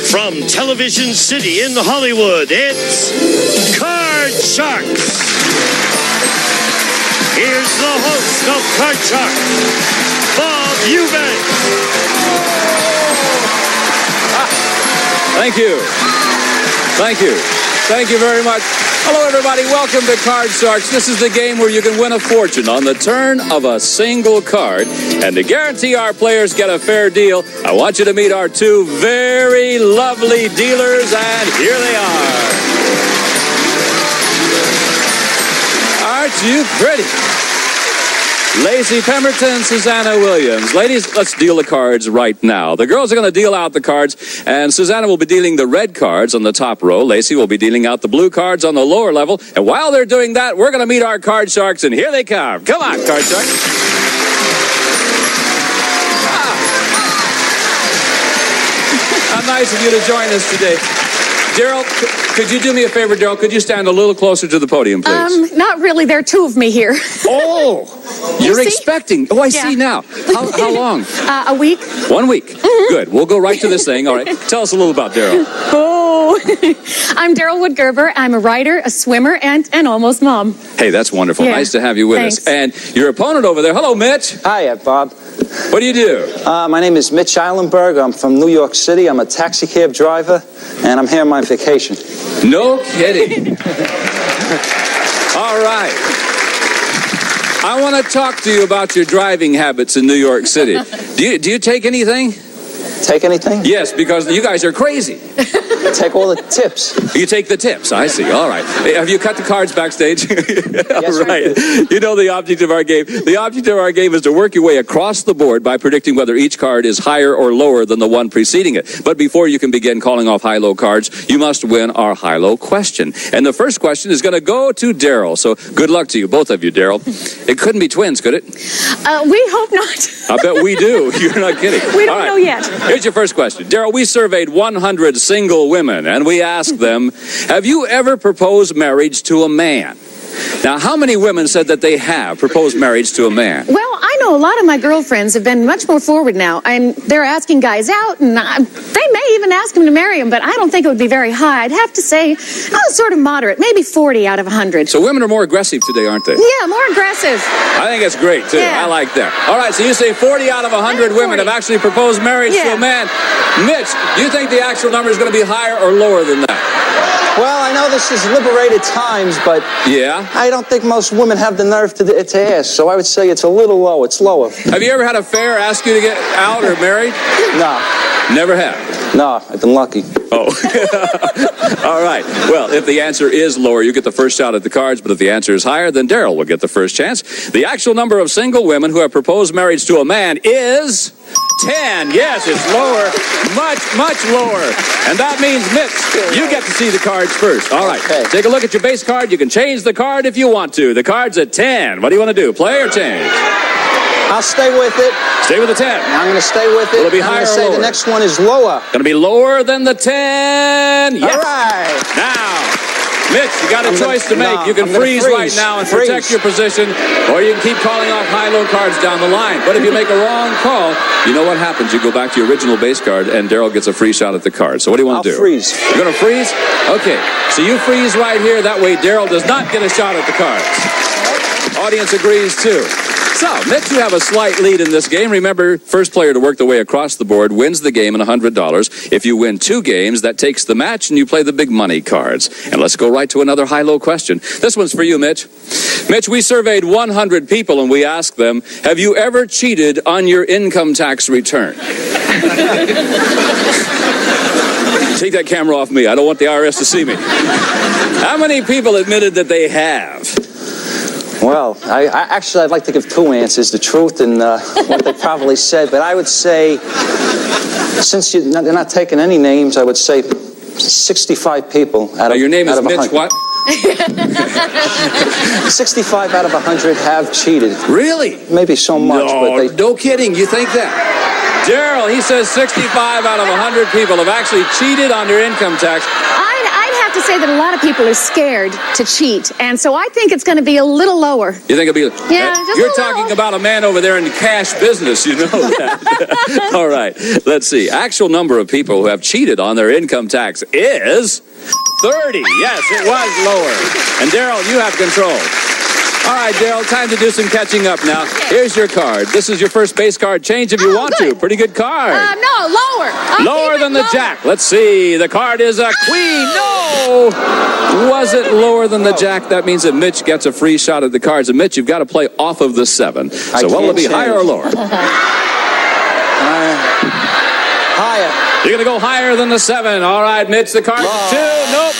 From Television City in Hollywood, it's Card Sharks. Here's the host of Card Sharks, Bob Eubanks. Thank you. Thank you. Thank you very much. Hello, everybody. Welcome to Card Sharks. This is the game where you can win a fortune on the turn of a single card. And to guarantee our players get a fair deal, I want you to meet our two very lovely dealers, and here they are. Aren't you pretty? Lacey Pemberton, Susanna Williams. Ladies, let's deal the cards right now. The girls are going to deal out the cards, and Susanna will be dealing the red cards on the top row. Lacey will be dealing out the blue cards on the lower level. And while they're doing that, we're going to meet our Card Sharks, and here they come. Come on, Card Sharks. How nice of you to join us today. Daryl, could you do me a favor, Daryl? Could you stand a little closer to the podium, please? Not really. There are two of me here. Oh, you're expecting. Oh, I see now. How long? A week. 1 week. Mm-hmm. Good. We'll go right to this thing. All right. Tell us a little about Daryl. Oh, I'm Daryl Wood-Gerber. I'm a writer, a swimmer, and an almost mom. Hey, that's wonderful. Yeah. Nice to have you with us. And your opponent over there. Hello, Mitch. Hi, Bob. What do you do? My name is Mitch Eilenberg. I'm from New York City. I'm a taxi cab driver, and I'm here on my vacation. No kidding. All right. I want to talk to you about your driving habits in New York City. Do you take anything? Take anything? Yes, because you guys are crazy. Take all the tips. You take the tips. I see. All right. Have you cut the cards backstage? Yes, right. You know the object of our game. The object of our game is to work your way across the board by predicting whether each card is higher or lower than the one preceding it. But before you can begin calling off high-low cards, you must win our high-low question. And the first question is going to go to Daryl. So good luck to you, both of you, Daryl. It couldn't be twins, could it? We hope not. I bet we do. You're not kidding. We don't know yet. Here's your first question. Daryl, we surveyed 100 single women, and we asked them, have you ever proposed marriage to a man? Now, how many women said that they have proposed marriage to a man? Well, I know a lot of my girlfriends have been much more forward now, and they're asking guys out, and they may even ask them to marry them, but I don't think it would be very high. I'd have to say, sort of moderate, maybe 40 out of 100. So women are more aggressive today, aren't they? Yeah, more aggressive. I think it's great, too. Yeah. I like that. All right, so you say 40 out of 100 women have actually proposed marriage to a man. Mitch, do you think the actual number is going to be higher or lower than that? Well, I know this is liberated times, but I don't think most women have the nerve to ask, so I would say it's a little low. It's lower. Have you ever had a fair ask you to get out or married? No. Never have? No, I've been lucky. Oh. All right. Well, if the answer is lower, you get the first shot at the cards, but if the answer is higher, then Daryl will get the first chance. The actual number of single women who have proposed marriage to a man is 10. Yes, it's lower. Much, much lower. And that means, Mitch, you get to see the cards first. All right. Okay. Take a look at your base card. You can change the card if you want to. The card's at 10. What do you want to do? Play or change? I'll stay with it. Stay with the 10. I'm going to stay with it. Will it be higher or lower? I'm going to say the next one is lower. Going to be lower than the 10. Yes. All right. Now, Mitch, you got a choice to make. You can freeze right now and protect your position, or you can keep calling off high-low cards down the line. But if you make a wrong call, you know what happens. You go back to your original base card, and Daryl gets a free shot at the card. So what do you want to do? I'll freeze. You're going to freeze? Okay. So you freeze right here. That way Daryl does not get a shot at the cards. Audience agrees, too. So, Mitch, you have a slight lead in this game. Remember, first player to work their way across the board wins the game and $100. If you win 2 games, that takes the match, and you play the big money cards. And let's go right to another high-low question. This one's for you, Mitch. Mitch, we surveyed 100 people, and we asked them, have you ever cheated on your income tax return? Take that camera off me. I don't want the IRS to see me. How many people admitted that they have? Well, I'd like to give 2 answers, the truth and what they probably said. But I would say, since you're not taking any names, I would say 65 people out of 100. Your name is Mitch what? 65 out of 100 have cheated. Really? Maybe so much, but they... No kidding. You think that? Daryl, he says 65 out of 100 people have actually cheated on their income tax. I'd have to say that a lot of people are scared to cheat, and so I think it's going to be a little lower. You think it'll be? Yeah, just you're a talking little. about a man over there in the cash business. You know that. All right. Let's see. Actual number of people who have cheated on their income tax is 30. Yes, it was lower. And Daryl, you have control. All right, Daryl, time to do some catching up now. Here's your card. This is your first base card. Change if you want to. Pretty good card. No, lower. Lower than the jack. Let's see. The card is a queen. No! Was it lower than the jack? That means that Mitch gets a free shot at the cards. And Mitch, you've got to play off of the 7. So will it be higher or lower? Higher. You're going to go higher than the 7. All right, Mitch, the card is 2. Nope.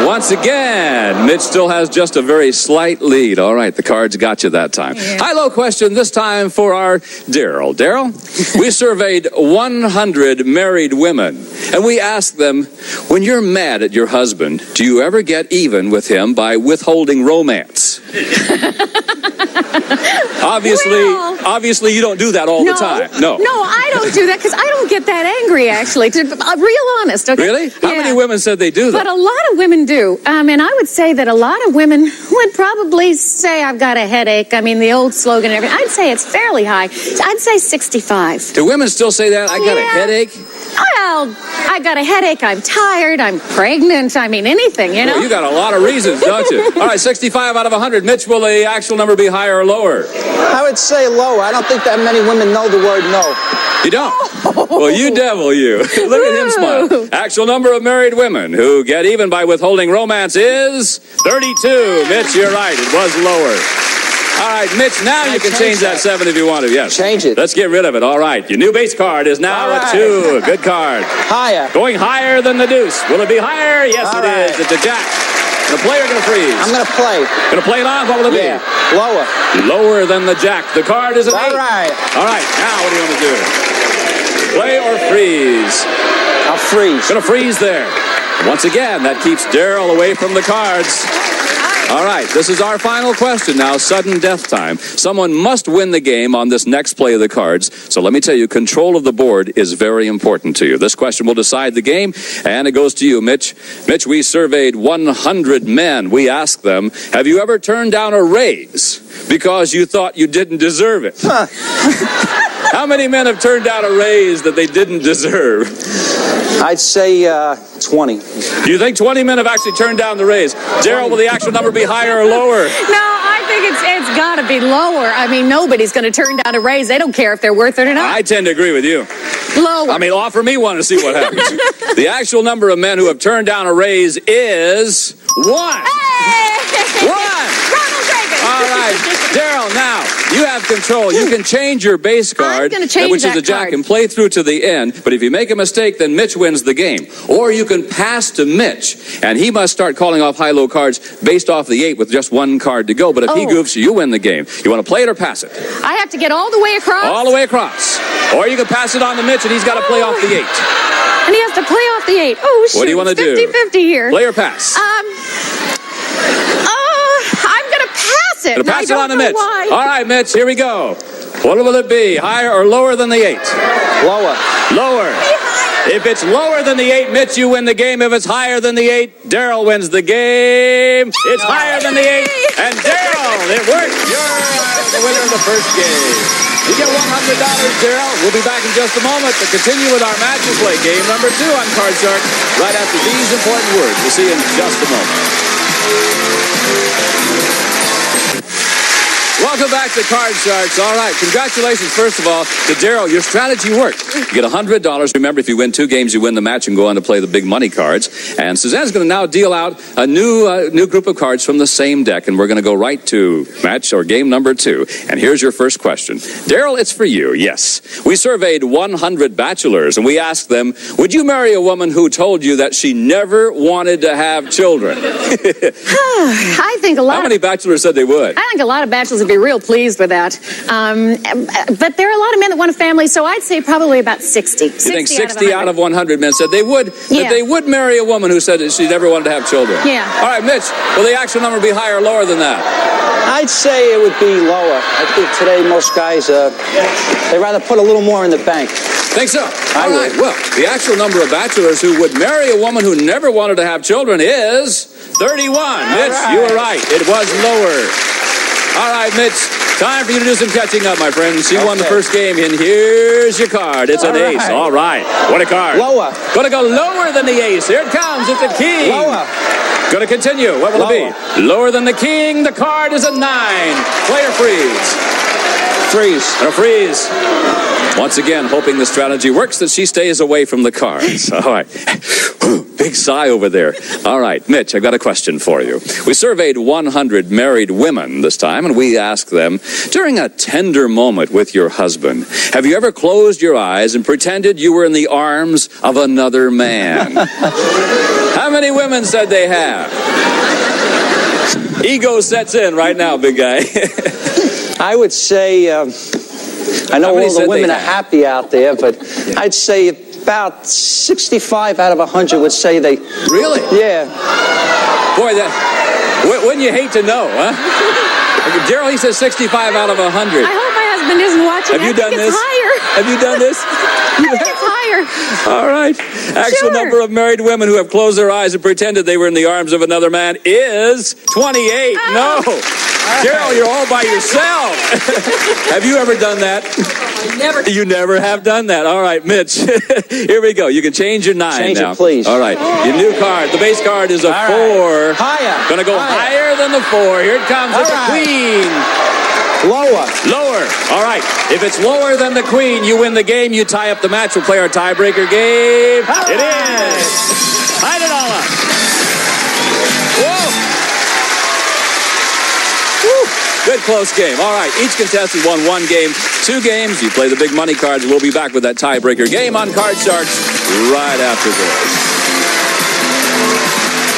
Once again, Mitch still has just a very slight lead. All right, the cards got you that time. Yeah. High-low question this time for our Daryl. Daryl, we surveyed 100 married women, and we asked them, when you're mad at your husband, do you ever get even with him by withholding romance? Obviously, you don't do that all the time. No, I don't do that because I don't get that angry, actually. To be real honest, okay? Really? How many women said they do that? But a lot of women do. And I would say that a lot of women would probably say, I've got a headache. I mean, the old slogan and everything. I'd say it's fairly high. I'd say 65. Do women still say that? I got a headache? Well, I got a headache. I'm tired. I'm pregnant. I mean, anything, you know? Well, you got a lot of reasons, don't you? All right, 65 out of 100. Mitch, will the actual number be higher or lower? I would say lower. I don't think that many women know the word no. You don't? Well, you devil, you. Look at him smile. Actual number of married women who get even by withholding romance is 32. Mitch, you're right. It was lower. All right, Mitch, now you can change that 7 if you want to. Yes. Change it. Let's get rid of it. All right. Your new base card is now a 2. Good card. Higher. Going higher than the deuce. Will it be higher? Yes, it is. It's a jack. The player going to freeze. I'm going to play. Going to play it on? What will it be? Lower. Lower than the jack. The card is an 8. All right. All right. Now what do you want to do? Play or freeze? I'll freeze. Going to freeze there. Once again, that keeps Daryl away from the cards. All right, this is our final question now, sudden death time. Someone must win the game on this next play of the cards. So let me tell you, control of the board is very important to you. This question will decide the game, and it goes to you, Mitch. Mitch, we surveyed 100 men. We asked them, have you ever turned down a raise because you thought you didn't deserve it? How many men have turned down a raise that they didn't deserve? I'd say 20. Do you think 20 men have actually turned down the raise? Daryl, will the actual number be higher or lower? No, I think it's got to be lower. I mean, nobody's going to turn down a raise. They don't care if they're worth it or not. I tend to agree with you. Lower. I mean, offer me one to see what happens. The actual number of men who have turned down a raise is 1. Hey! 1. Ronald Reagan. All right, Daryl, now you have control. You can change your base card, I'm gonna change which is that a jack, card. and play through to the end. But if you make a mistake, then Mitch wins the game. Or you can pass to Mitch, and he must start calling off high-low cards based off the 8 with just 1 card to go. But if he goofs, you win the game. You want to play it or pass it? I have to get all the way across? All the way across. Or you can pass it on to Mitch, and he's got to play off the 8. And he has to play off the 8. Oh, shoot. What do you want to do? 50-50 here. Play or pass? I'm going to pass it. Gonna pass it on to Mitch. Why. All right, Mitch, here we go. What will it be? Higher or lower than the 8? Lower. Lower. If it's lower than the 8, Mitch, you win the game. If it's higher than the 8, Daryl wins the game. It's higher than the 8. And Daryl, it worked. You're the winner of the first game. You get $100, Daryl. We'll be back in just a moment to continue with our match and play game number 2 on Card Shark right after these important words. We'll see you in just a moment. Welcome back to Card Sharks. All right, congratulations, first of all, to Daryl. Your strategy worked. You get $100. Remember, if you win 2 games, you win the match and go on to play the big money cards. And Suzanne's going to now deal out a new group of cards from the same deck, and we're going to go right to match or game number 2. And here's your first question. Daryl, it's for you, yes. We surveyed 100 bachelors, and we asked them, would you marry a woman who told you that she never wanted to have children? I think a lot. How many bachelors said they would? I think a lot of bachelors would be real pleased with that. But there are a lot of men that want a family, so I'd say probably about 60. You think 60 out of 100 men said they would? Yeah. That they would marry a woman who said that she never wanted to have children? Yeah. All right, Mitch, will the actual number be higher or lower than that? I'd say it would be lower. I think today most guys, they'd rather put a little more in the bank. Think so? All right. Well, the actual number of bachelors who would marry a woman who never wanted to have children is 31. Mitch, you were right. It was lower. All right, Mitch, time for you to do some catching up, my friends. You won the first game, and here's your card. It's an ace. All right. What a card. Lower. Going to go lower than the ace. Here it comes. It's a king. Lower. Going to continue. What will it be? Lower than the king. The card is a 9. Player freeze. Freeze. And a freeze. Once again, hoping the strategy works, that she stays away from the cards. All right. Big sigh over there. All right, Mitch, I've got a question for you. We surveyed 100 married women this time, and we asked them, during a tender moment with your husband, have you ever closed your eyes and pretended you were in the arms of another man? How many women said they have? Ego sets in right now, big guy. I would say, I know all the women are happy out there, but I'd say about 65 out of 100 would say they... Really? Yeah. Boy, wouldn't you hate to know, huh? Daryl, he says 65 out of 100. I hope my husband isn't watching. Have you done this? Higher. Have you done this? I think it's higher. All right. Actual number of married women who have closed their eyes and pretended they were in the arms of another man is 28. No. Daryl, you're all by yourself. Have you ever done that? Never. You never have done that. All right, Mitch. Here we go. You can change your 9 change now. It, please. All right. Your new card. The base card is a 4. Higher. Going to go higher than the 4. Here it comes. It's a queen. Lower. Lower. All right. If it's lower than the queen, you win the game. You tie up the match. We'll play our tiebreaker game. It is. Tied it all up. Whoa. Good close game. All right. Each contestant won 1 game. 2 games. You play the big money cards. We'll be back with that tiebreaker game on Card Sharks right after this.